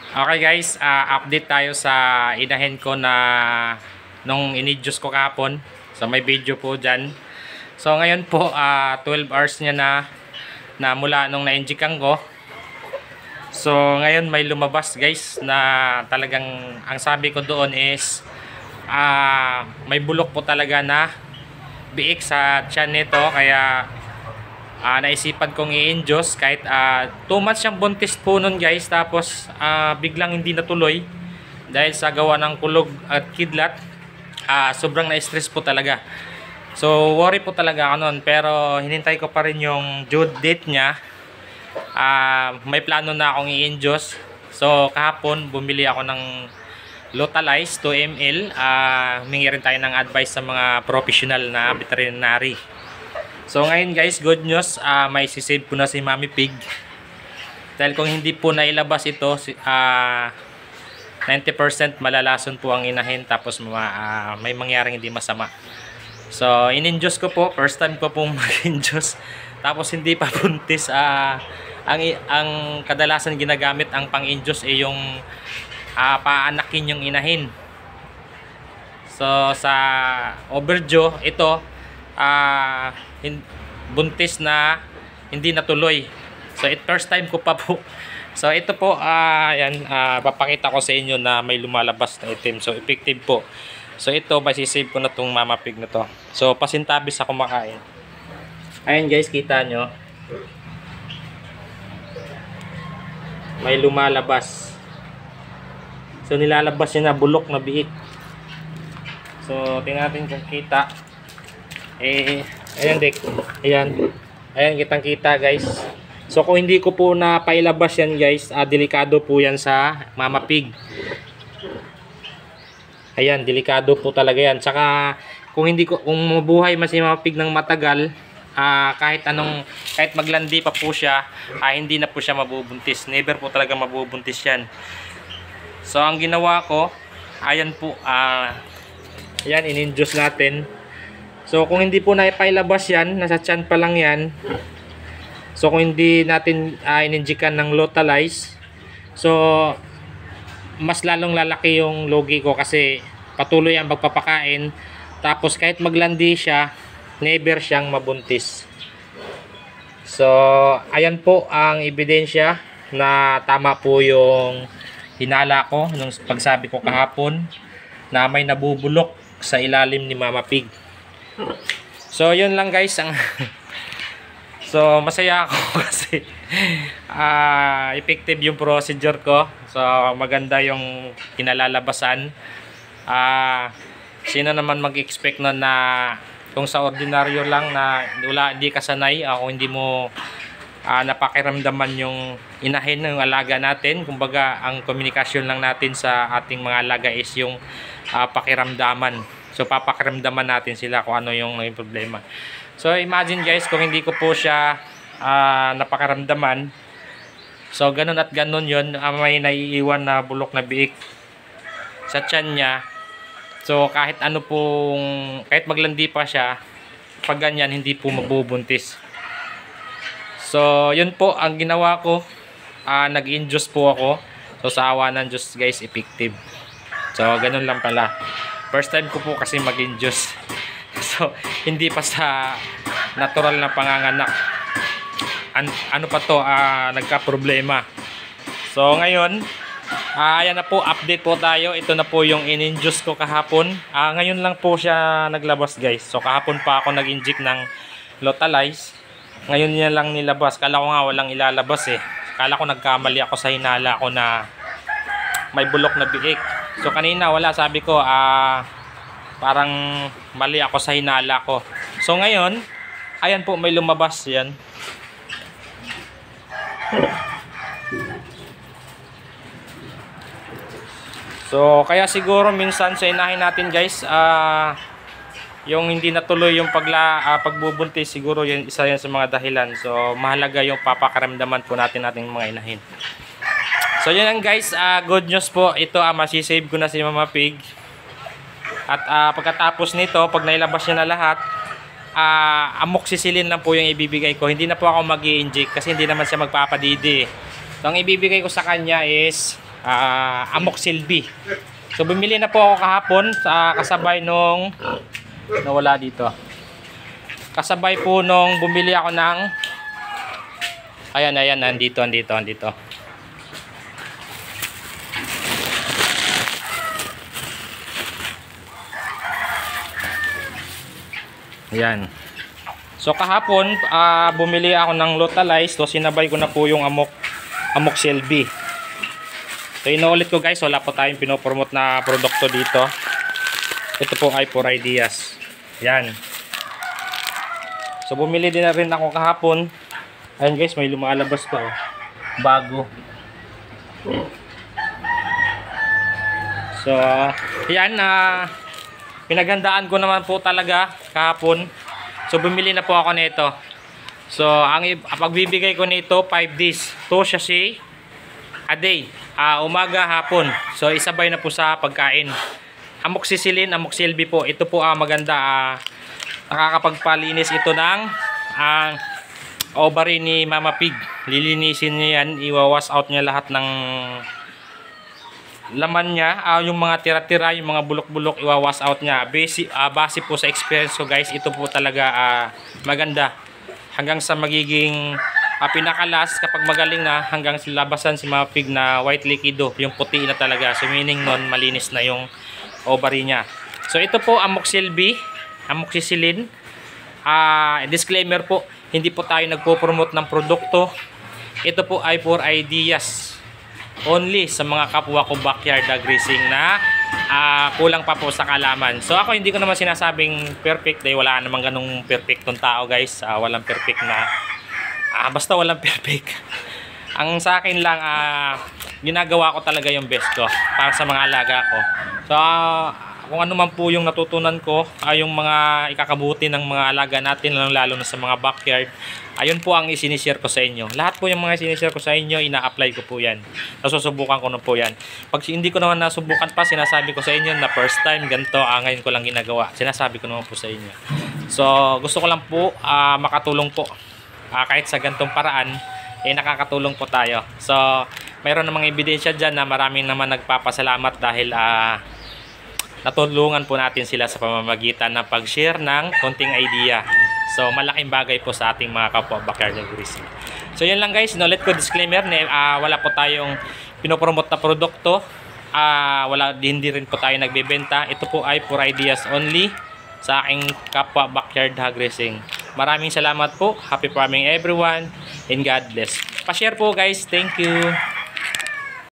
Okay guys, update tayo sa inahin ko na nung inidyos ko kahapon. So may video po dyan. So ngayon po 12 hours niya na mula nung na-injikan ko. So ngayon may lumabas guys na talagang ang sabi ko doon is may bulok po talaga na biik sa tiyan nito, kaya naisipan kong i-injust kahit 2 months siyang buntis po nun guys, tapos biglang hindi natuloy dahil sa gawa ng kulog at kidlat. Sobrang na-stress po talaga, so worry po talaga ako nun, pero hinintay ko pa rin yung due date niya. May plano na akong i-injust. So kahapon bumili ako ng Lotalize 2 ml. Humingi rin tayo ng advice sa mga professional na veterinary. So ngayon guys, good news, may sisave ko na si Mami Pig. Dahil kung hindi po nailabas ito, 90% malalason po ang inahin, tapos may mangyaring hindi masama. So in-induce ko po, first time ko pong mag-induce, tapos hindi pa buntis. Ang kadalasan ginagamit ang pang-induce ay yung paanakin yung inahin. So sa overdue ito, buntis na hindi natuloy. So first time ko pa po. So ito po, papakita ko sa inyo na may lumalabas na itim. So effective po. So ito, masisave ko na tong Mama Pig na to. So pasintabis ako kumakain. Ayan guys, kita nyo, may lumalabas. So nilalabas niya na bulok na biik. So tingnan natin kung kita. Ayan Dek. Ayan kitang kita guys. So kung hindi ko po na pailabas yan guys, delikado po yan sa Mama Pig. Ayan, delikado po talaga yan. Tsaka kung mabuhay mas si Mama Pig ng matagal, kahit maglandi pa po siya, hindi na po siya mabubuntis. Never po talaga mabubuntis yan. So ang ginawa ko, ayan po, ayan, in-induce natin. So kung hindi po naipailabas yan, nasa tiyan pa lang yan. So kung hindi natin in-injikan ng Lotalize, so mas lalong lalaki yung logi ko kasi patuloy ang magpapakain. Tapos kahit maglandi siya, never siyang mabuntis. So ayan po ang ebidensya na tama po yung hinala ko nung pagsabi ko kahapon na may nabubulok sa ilalim ni Mama Pig. So yun lang guys ang so masaya ako kasi effective yung procedure ko. So maganda yung kinalalabasan. Sino naman mag-expect na kung sa ordinaryo lang na hindi ka sanay, kung hindi mo napakiramdaman yung inahin ng alaga natin. Kumbaga ang komunikasyon lang natin sa ating mga alaga is yung pakiramdaman. So papakiramdaman natin sila kung ano yung problema. So imagine guys, kung hindi ko po siya napakiramdaman, so ganun at ganun yun, may naiiwan na bulok na biik sa tiyan niya. So kahit maglandi pa siya, pag ganyan hindi po mabubuntis. So yun po ang ginawa ko, nag-induce po ako. So sa awa ng Diyos guys, effective. So ganun lang pala. First time ko po kasi mag-induce. So hindi pa sa natural na panganganak. Ano pa to, nagka-problema. So ngayon, ayan na po, update po tayo. Ito na po yung in-induce ko kahapon. Ngayon lang po siya naglabas guys. So kahapon pa ako nag-inject ng Lotalize. Ngayon niya lang nilabas. Kala ko nga walang ilalabas eh. Kala ko nagkamali ako sa hinala ko na may bulok na biik. So kanina wala, sabi ko parang mali ako sa hinala ko. So ngayon, ayan po, may lumabas yan. So kaya siguro minsan sa inahin natin guys, yung hindi natuloy yung pagbubuntis, siguro isa yan sa mga dahilan. So mahalaga yung papakaramdaman po natin mga inahin. So yun lang guys, good news po. Ito, masisave ko na si Mama Pig. At pagkatapos nito, pag nailabas niya na lahat, amoxicillin lang po yung ibibigay ko. Hindi na po ako mag-i-inject kasi hindi naman siya magpapadidi. So, ang ibibigay ko sa kanya is Amoxil B. So, bumili na po ako kahapon sa kasabay nung nawala dito. Kasabay po nung bumili ako ng ayan, nandito. Ayan. So kahapon, bumili ako ng Lutalize. So sinabay ko na po yung Amoxil B. So inuulit ko guys, wala po tayong pinopromote na produkto dito. Ito po ay for ideas. Yan. So bumili din na rin ako kahapon. Ayan guys, may lumalabas pa oh. Bago. So yan, pinaghandaan ko naman po talaga kahapon. So bumili na po ako nito. So ang pagbibigay ko nito 5 days. 2 sachet a day. Umaga, hapon. So isabay na po sa pagkain. Amoxicillin, Amoxil B po. Ito po maganda. Nakakapagpalinis ito ng ovary ni Mama Pig. Lilinisin niya yan. Iwawash out niya lahat ng laman niya. Yung mga tira-tira, yung mga bulok-bulok, iwawash out niya. Base po sa experience ko guys, ito po talaga maganda. Hanggang sa magiging pinakalas kapag magaling na, hanggang labasan si Mama Pig na white liquido. Yung puti na talaga. So meaning nun, malinis na yung ovary niya. So ito po Amoxil B, Amoxicillin. Disclaimer po, hindi po tayo nagpo-promote ng produkto. Ito po ay for ideas only sa mga kapwa ko backyard grazing na kulang pa po sa kalaman. So ako hindi ko naman sinasabing perfect dahil wala namang ganung perfectong tao guys. Walang perfect na basta walang perfect. Ang sa akin lang ginagawa ko talaga yung best ko para sa mga alaga ko. So kung ano man po yung natutunan ko, yung mga ikakabuti ng mga alaga natin, lalo na sa mga backyard, ayun po ang isinishare ko sa inyo. Lahat po yung mga isinishare ko sa inyo, ina-apply ko po yan. Nasusubukan ko na po yan. Pag hindi ko naman nasubukan pa, sinasabi ko sa inyo na first time, ganito, ngayon ko lang ginagawa. Sinasabi ko naman po sa inyo. So gusto ko lang po makatulong po. Kahit sa ganitong paraan, nakakatulong po tayo. So mayroon namang ebidensya dyan na maraming naman nagpapasalamat dahil natulungan po natin sila sa pamamagitan ng pag-share ng konting idea. So malaking bagay po sa ating mga kapwa backyard grazing. So yun lang guys, inulit ko disclaimer na wala po tayong pinopromote na produkto. Hindi rin po tayo nagbebenta. Ito po ay for ideas only sa aking kapwa backyard grazing. Maraming salamat po. Happy farming everyone and God bless. Pa-share po guys. Thank you.